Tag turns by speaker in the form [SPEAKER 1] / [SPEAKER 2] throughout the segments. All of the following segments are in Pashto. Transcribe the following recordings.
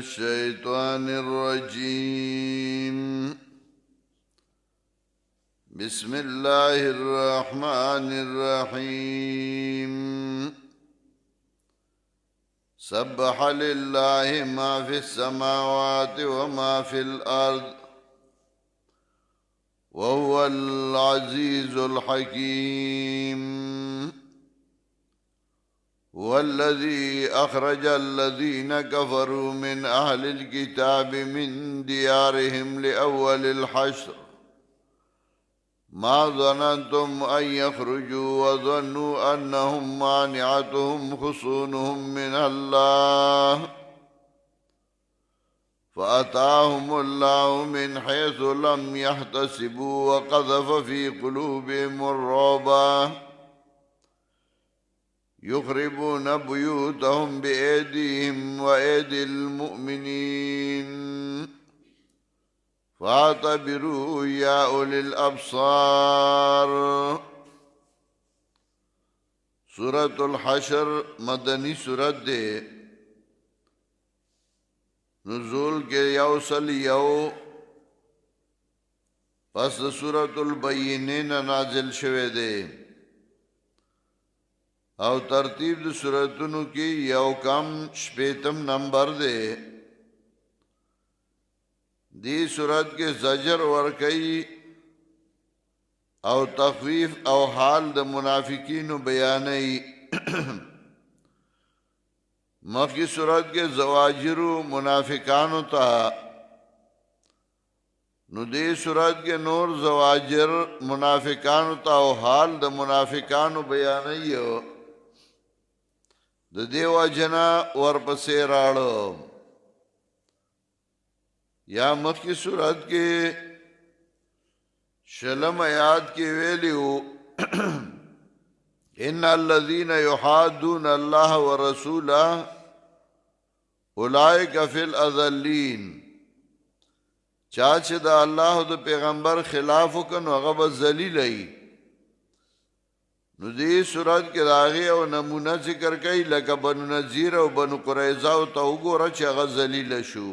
[SPEAKER 1] الشيطان الرجيم بسم الله الرحمن الرحيم سبح لله ما في السماوات وما في الأرض وهو العزيز الحكيم والذي أخرج الذين كفروا من أهل الكتاب من ديارهم لأول الحشر ما ظننتم أن يخرجوا وظنوا أنهم مانعتهم حصونهم من الله فأتاهم الله من حيث لم يحتسبوا وقذف في قلوبهم الرعب يخربون بيوتهم بأيديهم وأيدي المؤمنين فاعتبروا يا أولي الأبصار. سورة الحشر مدنی سورت دے نزول کے یوصل یو پس سورة البینین نازل شوه دے او ترتیب د سورتونو کی یو کم شپیتم نمبر دے. دی سورت کے زجر ورکی او تخویف او حال د منافقین بیانی مخی سورت کے زواجر منافقانو تا نو دی سورت کے نور زواجر منافقانو تا او حال د منافقانو بیانی د دیو جنا ورپسې راړو. یا مخی صورت کے شلم آیات کی ویلیو ان الذین یحادون اللہ ورسولہ اولئک فی الاذلین. چاچه دا اللہ دا پیغمبر خلافو کنو غب ذلیل ای. نو دی صورت کے داغی او نمونہ ذکر کئی لکا بنو نذیر او بنو قریظہ او تا اگورا چه غب ذلیل شو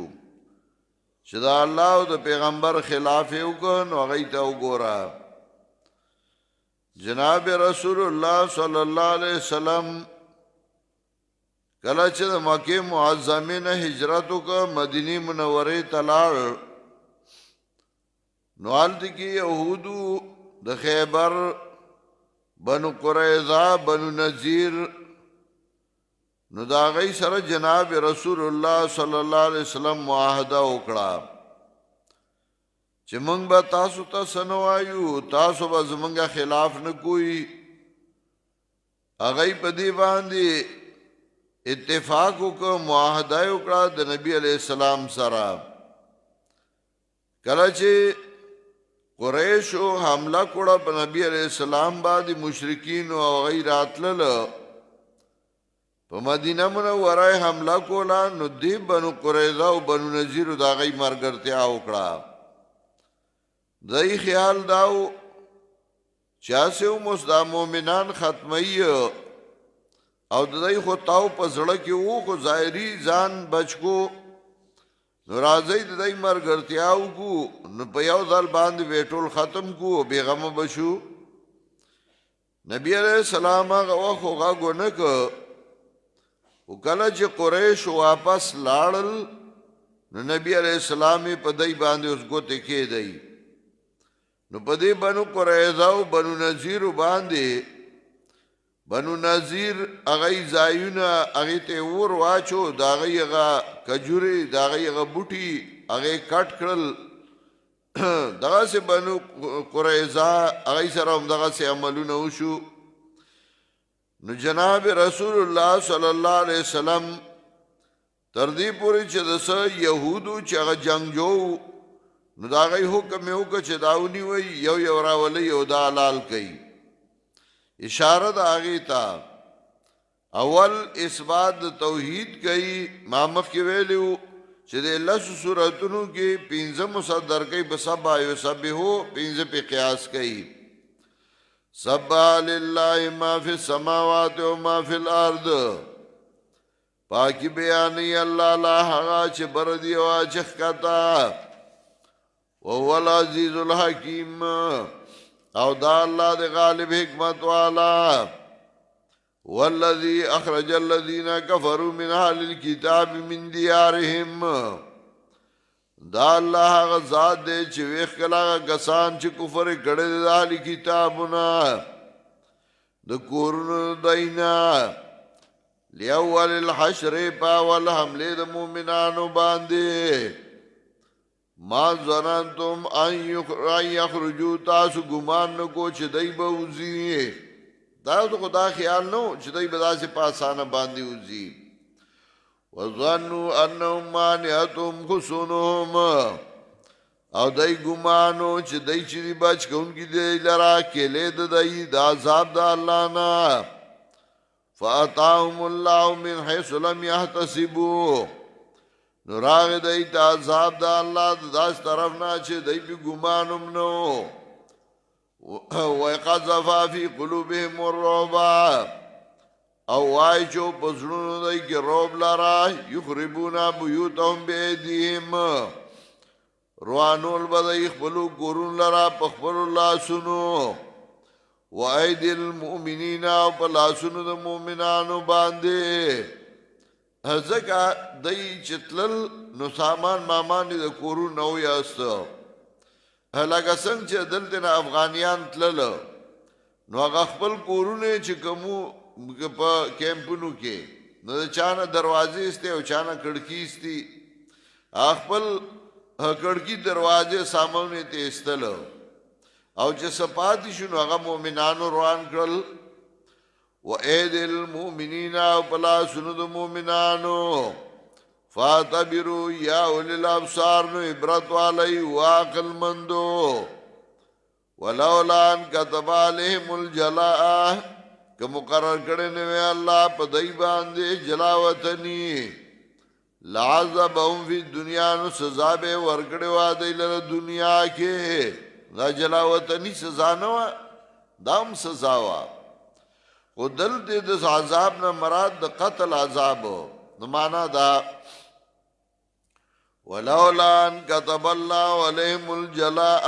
[SPEAKER 1] چې دا الله او د پیغمبر خلاف یو کن او غي ته وګورا. جناب رسول الله صلی الله علیه وسلم کله چې د مکه معظمه نه هجرت وکړه مدینه منوره ته لاړ نو حالت کې يهودو د خیبر بنو قریظه بنو نذیر نو دا غي سره جناب رسول الله صلی الله علیه وسلم معاهده وکړه چې موږ به تاسو ته سنوایو تاسو به زمونږه خلاف نه کوئی. هغه په دې باندې اتفاق وکړ معاهده وکړه د نبی علیہ السلام سره. کله چې قریشو حمله کړه په نبی علیہ السلام باندې مشرکین او غیر اتلل په مدینه منوره حمله کولا نو دی بنو قریظه او بنو نذیر دا غي مرګرتیا وکړه. دای خیال داو چاسه مسدا مومنان ختمی او دای خو تاو په زړه کې وو خو ظاهري ځان بچکو نو راځي دای مرګرتیا وکړو نو په یو ځل باندې ویټول ختم کو بیغمه بشو. نبی علیہ السلام هغه خو غاګو نه ک او کله چې قریش واپس لاړل نو نبی علیہ السلام په دای باندې اوس ګوته کې دی نو په دې بنو قریظه او بنو نذیر باندې بنو نذیر هغه زایونه هغه ته ور واچو دا هغه کجوري دا هغه بوټي هغه کټ کړل دغه سه بنو قریظه هغه سره هم دغه سه عملونه وشو. نو جناب رسول الله صلی الله علیه وسلم تر دې پورې چې د يهودو چې هغه جنگجو نو دا غي حکم یو ک چې داونی وي یو یو راولي یو دا حلال کوي. اشاره د هغه ته اول اثبات توحید کوي. ما مخکې ویلو چې د لس سوراتونو کې 15 مصدر کوي بسبا یو سبحو 15 په قیاس کوي. سبح لله ما فی السماوات و ما فی الارض پاکی بیانی اللہ لا حقا چه بردی و آچخ کتا وهو العزیز الحکیم او دا اللہ دے غالب حکمت والا والذی اخرج الذین کفروا من اهل الكتاب من دیارهم دا اللہ غزاد دے چه ویخ کلا گسان چه کفر کڑے دے اهل کتابنا دا کورن دینا لیاول الحشر پاول حملے دا مومنانو باندے ما ظننتم ان یخرجو تاسو گمان نکو چه دی بوزی دا تو خدا خیال نو چه دی بدا سے پاسانا باندی اوزی وظنوا انهم مانعتهم خصونهم او دی گمانو چه دی چی بچ کون کی دی لرا کلے دی دا عذاب دا اللہ نا فاتاهم اللہ من حیث لم یحتسبو نراغ دی تا عذاب دا اللہ داس طرفنا چه دی پی گمانم نو وَيَقَذَفَ فِي قُلُوبِهِمُ الرُّعْبَ او وای چو پسړونو دای کې روب لارا یخربون بیوتهم بيدیهم روانول بدای خپلو ګورون لارا پخپل الله سنو واید المؤمنین او پلاسونو د مؤمنانو باندې ځکه دای چتلل نو سامان مامان د کورو نو یاست هلاګه څنګه چې دلته افغانیان تلل نو هغه خپل کورونه چې کومو په کیمپونو کې نو چانه دروازې استه او چانه کړکی استی خپل کړکی دروازې سامنے ته استل او چې سپاتی شنو هغه مؤمنانو روان کړل و اید المؤمنین او بلا سند مؤمنانو فاتبروا یا اول الابصار نو عبرت علی واقل مندو ولولا ان كتب عليهم الجلاء که مقرر کړي نه الله په دای باندې جلاوطنی لعذبهم فی الدنیا نو سزا به ورکړي وا دی له دنیا کې دا جلاوطنی سزا نه وا دام سزا وا او دلته د عذاب نه مراد د قتل عذاب نو معنا دا ولولا ان كتب الله عليهم الجلاء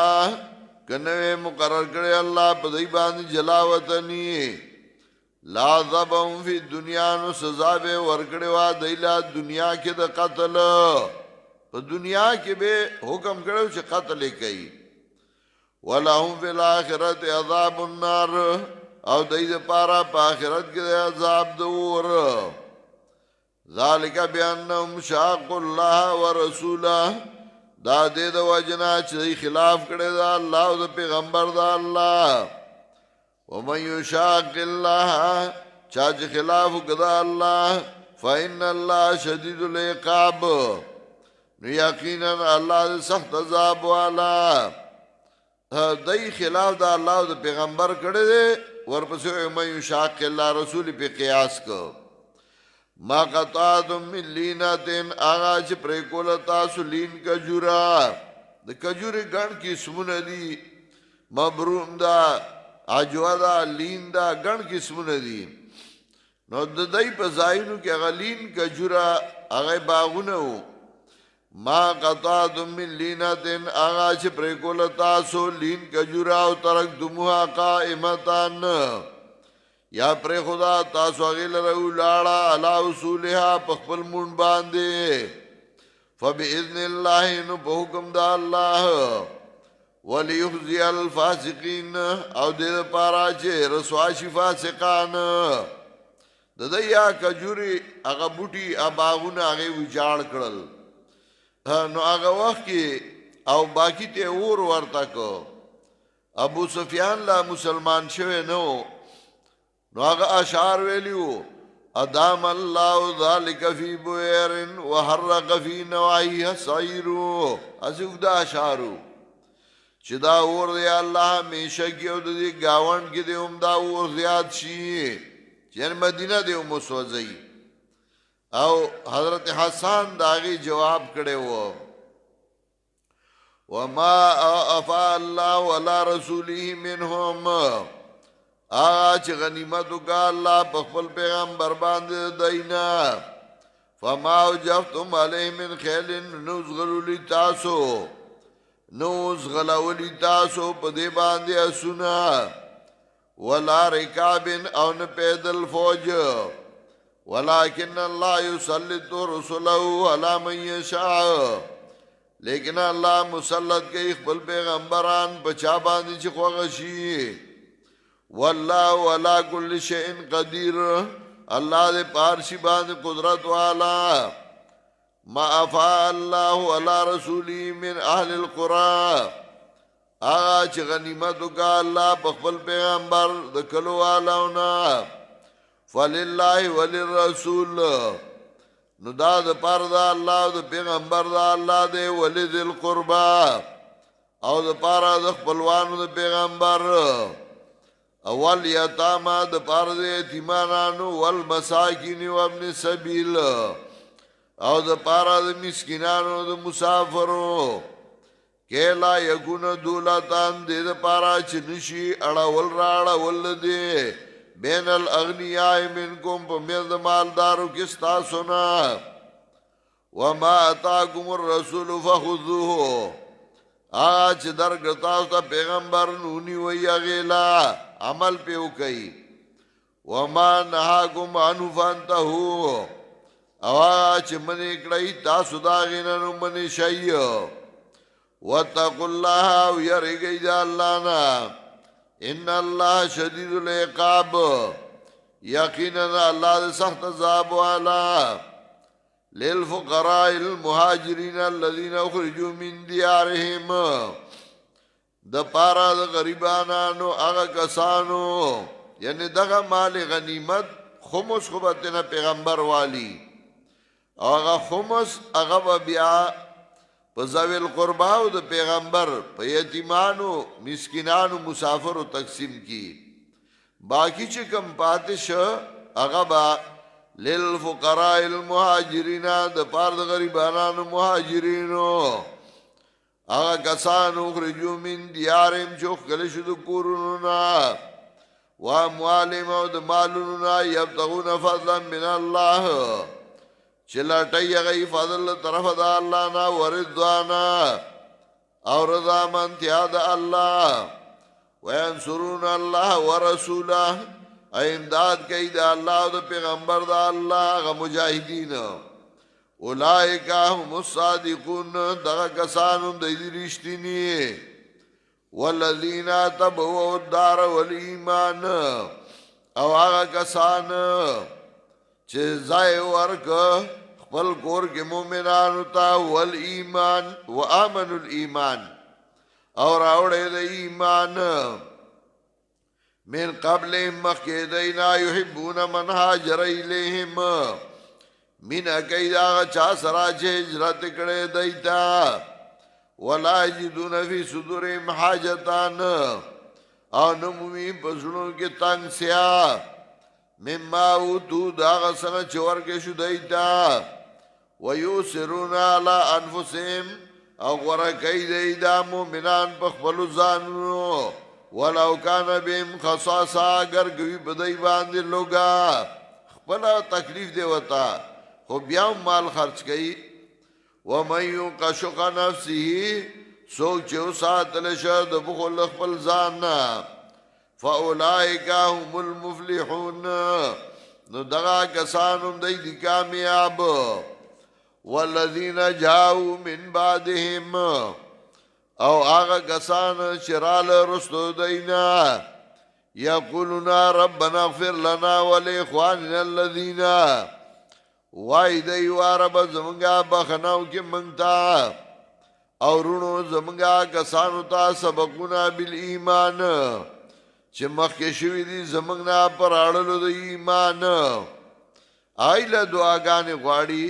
[SPEAKER 1] کنه مقرر کړي الله په دای باندې جلاوطنی لعذبهم فی الدنیا نو سزا به ورکړي وا دیلا دنیا کې د قتل په دنیا کې به حکم کړو چې قتل کوي ولهم فی الاخرة عذاب النار او دای د پاره په آخرت کې عذاب د اور ذالک بانهم شاقوا الله ورسوله دا دې د وجنا چې خلاف کړي دا الله او د پیغمبر دا الله ومن يشاق الله چاچ خلاف کدا الله فإن الله شدید العقاب نو یقینا الله سخت عذاب والا دای خلاف دا الله او پیغمبر کړي ورپسې ومن يشاق الله رسول په قیاس کو ما قطعتم من لیناتن آغا چه پریکول تاسو لین کجورا د کجوری گن قسمونه دي مبروم دا عجوا دا لین دا گن قسمونه دي نو د دای په ځایونو کې هغه لین کجورا هغه باغونه وو ما قطعتم من لیناتن آغا چه پریکول تاسو لین کجورا او ترک دموها قائمتان یا پر خدا تاسو غیل رو لاړه علا اصولها پخپل مون باندې فباذن الله نو په حکم د الله وليخزي الفاسقين او دې لپاره چې رسوا شي فاسقان د دیا کجوري هغه بوټي اباغونه هغه وجاړ کړل نو هغه وخت کې او باقی ته اور ورتا کو ابو سفیان لا مسلمان شوه نو نو هغه اشعار ویلیو ادام الله ذلك في بوير وحرق في نواحيها سعير ازو دا اشعارو چې دا اور دی الله همیشه کې او د گاوند کې دی هم دا اور زیات شي چې مدینه دی هم سوځي او حضرت حسن داغي جواب کړي وو وما افا الله ولا رسوله منهم چې غنیمت وکړه الله په خپل پیغمبر باندې دینا فما اوجفتم علیه من خیل نوز غلولی تاسو نوز غلولی تاسو پا دی باندی اسونا ولا رکاب او نه پیدل فوج ولكن الله يسلط رسله على من يشاء لیکن الله مسلط کوي خپل پیغمبران بچا باندې چې خوغشي والله على كل شيء قدير الله دې پارشي باندې قدرت والا ما افا الله على رسوله من اهل القرى چې غنیمت وکا الله په خپل پیغمبر د کلو والاونا فلله وللرسول نو دا د پر دا الله او د پیغمبر دا الله دی ولذ القربا او د پر د خپلوانو د پیغمبر اول یتاما د پر د یتیمانو والمساکین و ابن السبیل او د پر د مسکینانو د مسافرو کلا یکون دولتان دې د پارا چې نشي اړول راړول دي بین الاغنیاء منکم په مېز د مالدارو کې ستاسو نه وما اتاکم الرسول فخذوه چې درګ تاسو ته پیغمبر نونی وی غیلا عمل پیو کوي وما نهاکم عنه فانتهوا او چې منې کړی تاسو دا غیننو منې شي واتقوا الله ويرجى الله نا ان الله شديد العقاب يقينا الله سخت عذاب والا للفقراء المهاجرين الذين اخرجوا من ديارهم د پارا د غریبانو هغه کسانو یعنی دغه مال غنیمت خمس خبتنه پیغمبر والی هغه خمس هغه بیا په ذویل قربا او د پیغمبر په یتیمانو مسکینانو مسافرو تقسیم کی باقی چې کم پاتش هغه با للفقراء المهاجرین د پاره د غریبانو مهاجرینو هغه کسانو خرجو من دیارم چوخ کله شو د کورونو نا و اموالهم او د مالونو نا یبتغون فضلا من الله چلا ټي غي فضل طرف د الله نا ورضوانا او رضا من تیاد الله وینصرون الله ورسوله امداد کوي د الله او د پیغمبر د الله غ مجاهدین اولئک هم الصادقون دغه کسانو د دې رښتینی والذین تبوا الدار والایمان او هغه کسان چې ځای ورک خپل کور کې مؤمنانو ته ول ایمان و امنوا الايمان او راوړې د ایمان من قبل مخکیدینا يحبون من هاجر الیهم من اکیدا چا سرا چې هجرت کړي دیتا ولا یجدون فی صدورهم حاجتان او نمومی پسونو کې تنگ سیا مما اوتو داغ سنه چور کې شو دیتا ویوسرون علی انفسهم او غره کوي دیتا مومنان په خپل ځانونو ولو کان بهم خصاصا اگر کوي بدای باندې لوګا خپل تکلیف دی وتا خو بیا مال خرج کوي و من یقشق نفسه سوچ او ساتل شد بخل خپل ځان فاولئک هم المفلحون نو دغه کسانو دی د کامیاب والذین جاءوا من بعدهم او هغه کسان چې رااله رسول دینا یقولون ربنا اغفر لنا ولاخواننا الذين وای دی وارب زمونږه بخناو کې مونږه او رونو زمونږه کسانو ته سبقونه بالایمان چې مخکې شوی دي زمونږه پر اړلو د ایمان ایله دعاګانې غواړي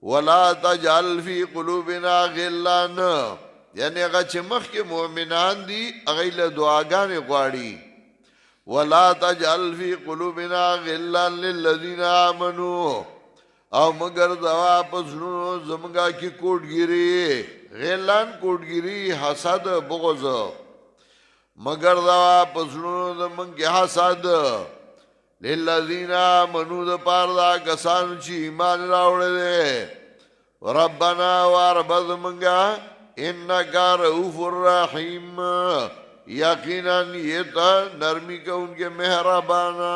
[SPEAKER 1] ولا تجعل فی قلوبنا غلا یعنی هغه چې مخکې مؤمنان دي هغه له دعاګانې غواړي ولا تجعل فی قلوبنا غلا للذین آمنوا او مگر دوا پسونو زمګه کی کوټګيري غلان کوټګيري حسد بغض مگر دوا پسونو زمګه حسد للذین آمنوا د پار دا کسانو چې ایمان راوړی دی ربنا وارب زمونږه انک رؤوف الرحیم یقینا یہ تا نرمی کا ان کے مہربانا